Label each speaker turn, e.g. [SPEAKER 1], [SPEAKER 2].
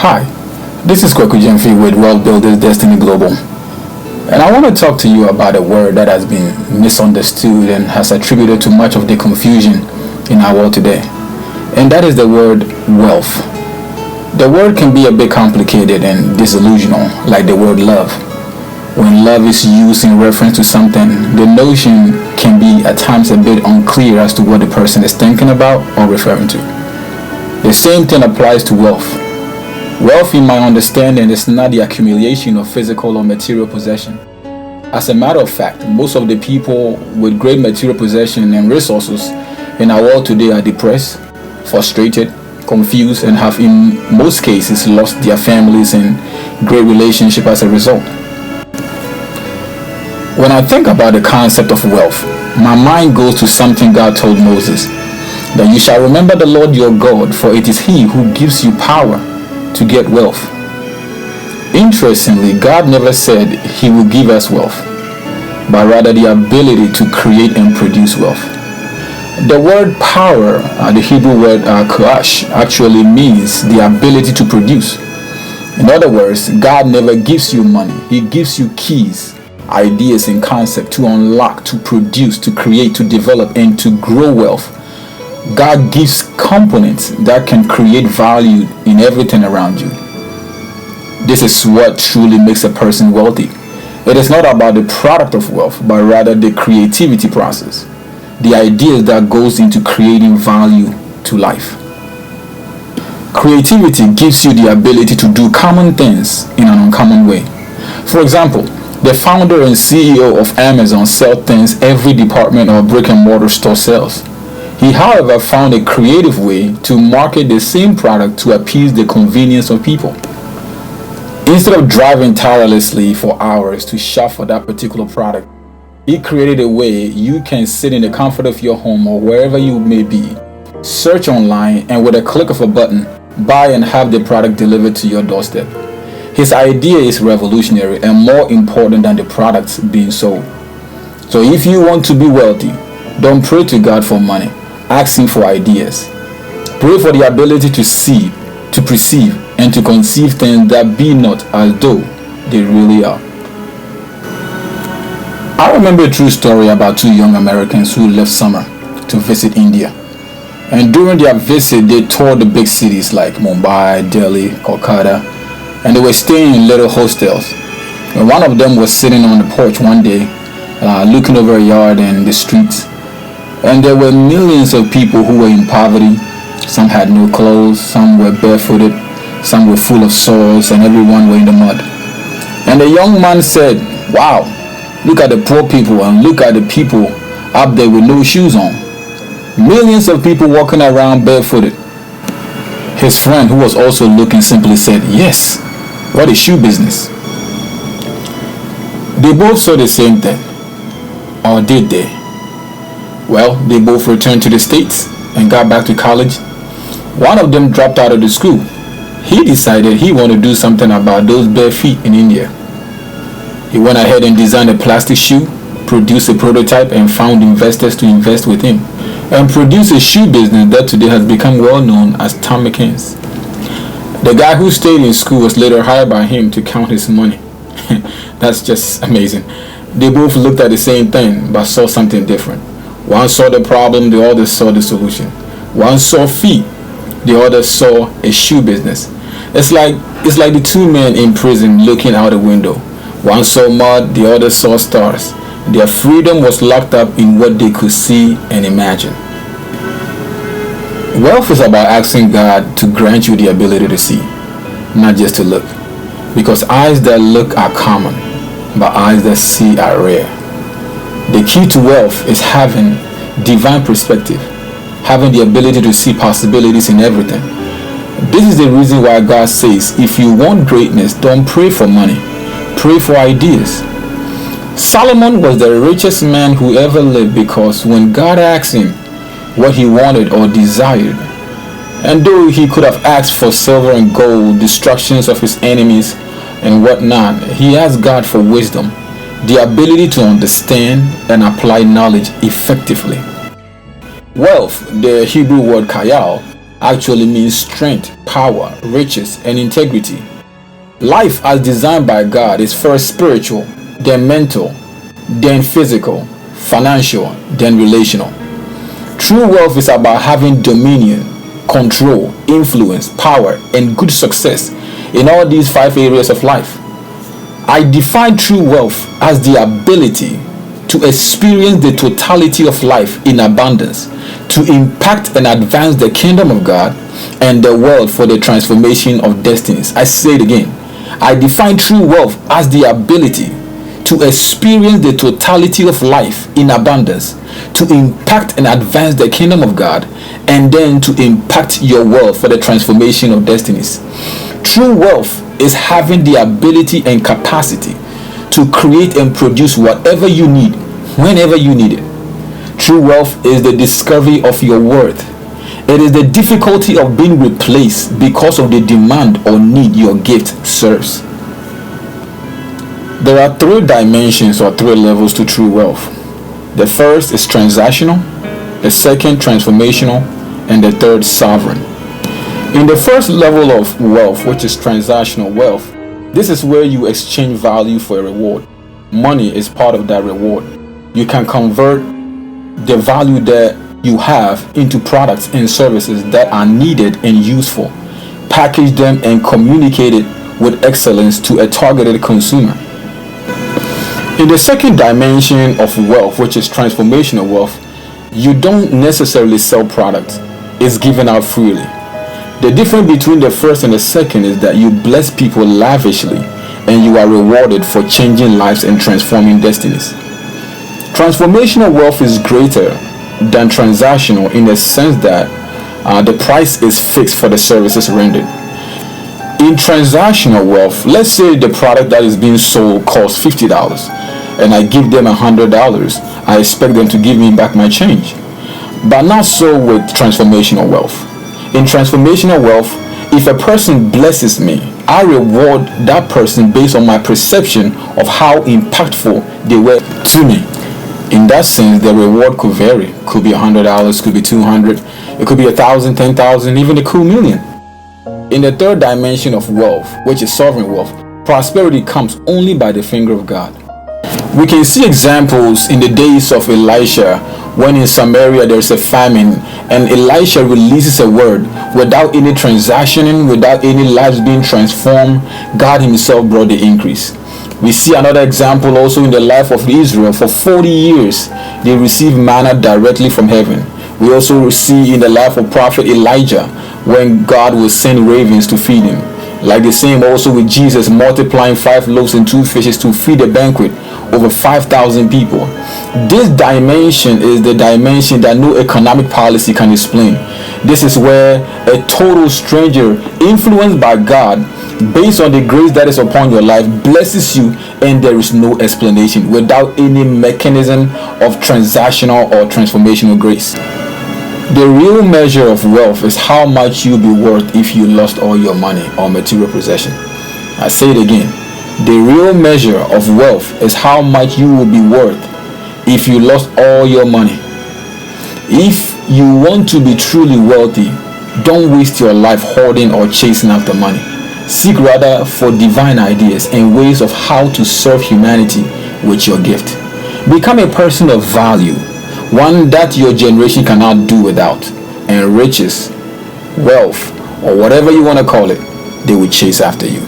[SPEAKER 1] Hi, this is Kwaku Jemfi with Wealth Builders Destiny Global, and I want to talk to you about a word that has been misunderstood and has attributed to much of the confusion in our world today, and that is the word wealth. The word can be a bit complicated and disillusional, like the word love. When love is used in reference to something, the notion can be at times a bit unclear as to what the person is thinking about or referring to. The same thing applies to wealth. Wealth, in my understanding, is not the accumulation of physical or material possession. As a matter of fact, most of the people with great material possession and resources in our world today are depressed, frustrated, confused, and have in most cases lost their families and great relationships as a result. When I think about the concept of wealth, my mind goes to something God told Moses, that you shall remember the Lord your God, for it is He who gives you power to get wealth. Interestingly, God never said He will give us wealth, but rather the ability to create and produce wealth. The word power, the Hebrew word koash, actually means the ability to produce. In other words, God never gives you money. He gives you keys, ideas and concepts to unlock, to produce, to create, to develop, and to grow wealth. God gives components that can create value in everything around you. This is what truly makes a person wealthy. It is not about the product of wealth, but rather the creativity process, the ideas that goes into creating value to life. Creativity gives you the ability to do common things in an uncommon way. For example, the founder and CEO of Amazon sells things every department or brick and mortar store sells. He, however, found a creative way to market the same product to appease the convenience of people. Instead of driving tirelessly for hours to shop for that particular product, he created a way you can sit in the comfort of your home or wherever you may be, search online, and with a click of a button, buy and have the product delivered to your doorstep. His idea is revolutionary and more important than the products being sold. So if you want to be wealthy, don't pray to God for money. Ask Him for ideas. Pray for the ability to see, to perceive, and to conceive things that be not as though they really are. I remember a true story about two young Americans who left summer to visit India. And during their visit, they toured the big cities like Mumbai, Delhi, Kolkata, and they were staying in little hostels. And one of them was sitting on the porch one day, looking over a yard and the streets. And there were millions of people who were in poverty. Some had no clothes, some were barefooted, some were full of sores, and everyone were in the mud. And the young man said, "Wow, look at the poor people and look at the people up there with no shoes on. Millions of people walking around barefooted." His friend, who was also looking, simply said, "Yes, what a shoe business." They both saw the same thing. Or did they? Well, they both returned to the States and got back to college. One of them dropped out of the school. He decided he wanted to do something about those bare feet in India. He went ahead and designed a plastic shoe, produced a prototype, and found investors to invest with him, and produced a shoe business that today has become well known as Tom McKinn's. The guy who stayed in school was later hired by him to count his money. That's just amazing. They both looked at the same thing but saw something different. One saw the problem, the other saw the solution. One saw feet, the other saw a shoe business. It's like the two men in prison looking out a window. One saw mud, the other saw stars. Their freedom was locked up in what they could see and imagine. Wealth is about asking God to grant you the ability to see, not just to look. Because eyes that look are common, but eyes that see are rare. The key to wealth is having divine perspective, having the ability to see possibilities in everything. This is the reason why God says, if you want greatness, don't pray for money, pray for ideas. Solomon was the richest man who ever lived because when God asked him what he wanted or desired, and though he could have asked for silver and gold, destructions of his enemies and whatnot, he asked God for wisdom, the ability to understand and apply knowledge effectively. Wealth, the Hebrew word kayal, actually means strength, power, riches, and integrity. Life as designed by God is first spiritual, then mental, then physical, financial, then relational. True wealth is about having dominion, control, influence, power, and good success in all these 5 areas of life. I define true wealth as the ability to experience the totality of life in abundance, to impact and advance the kingdom of God and the world for the transformation of destinies. I say it again. I define true wealth as the ability to experience the totality of life in abundance, to impact and advance the kingdom of God, and then to impact your world for the transformation of destinies. True wealth is having the ability and capacity to create and produce whatever you need, whenever you need it. True wealth is the discovery of your worth. It is the difficulty of being replaced because of the demand or need your gift serves. There are 3 dimensions or 3 levels to true wealth. The first is transactional, the second transformational, and the third sovereign. In the first level of wealth, which is transactional wealth, this is where you exchange value for a reward. Money is part of that reward. You can convert the value that you have into products and services that are needed and useful, package them and communicate it with excellence to a targeted consumer. In the second dimension of wealth, which is transformational wealth, you don't necessarily sell products. It's given out freely. The difference between the first and the second is that you bless people lavishly and you are rewarded for changing lives and transforming destinies. Transformational wealth is greater than transactional in the sense that the price is fixed for the services rendered. In transactional wealth, let's say the product that is being sold costs $50 and I give them $100, I expect them to give me back my change. But not so with transformational wealth. In transformational wealth, if a person blesses me, I reward that person based on my perception of how impactful they were to me. In that sense, the reward could vary. Could be $100, could be $200, it could be $1,000, $10,000, even a cool million. In the third dimension of wealth, which is sovereign wealth, prosperity comes only by the finger of God. We can see examples in the days of Elisha when in Samaria there's a famine and Elisha releases a word without any transactioning, without any lives being transformed. God himself brought the increase. We see another example also in the life of Israel. For 40 years they received manna directly from heaven. We also see in the life of prophet Elijah when God will send ravens to feed him. Like the same also with Jesus multiplying 5 loaves and 2 fishes to feed a banquet over 5,000 people. This dimension is the dimension that no economic policy can explain. This is where a total stranger influenced by God based on the grace that is upon your life blesses you and there is no explanation without any mechanism of transactional or transformational grace. The real measure of wealth is how much you'll be worth if you lost all your money or material possession. I say it again. The real measure of wealth is how much you will be worth if you lost all your money. If you want to be truly wealthy, don't waste your life hoarding or chasing after money. Seek rather for divine ideas and ways of how to serve humanity with your gift. Become a person of value, one that your generation cannot do without, and riches, wealth, or whatever you want to call it, they will chase after you.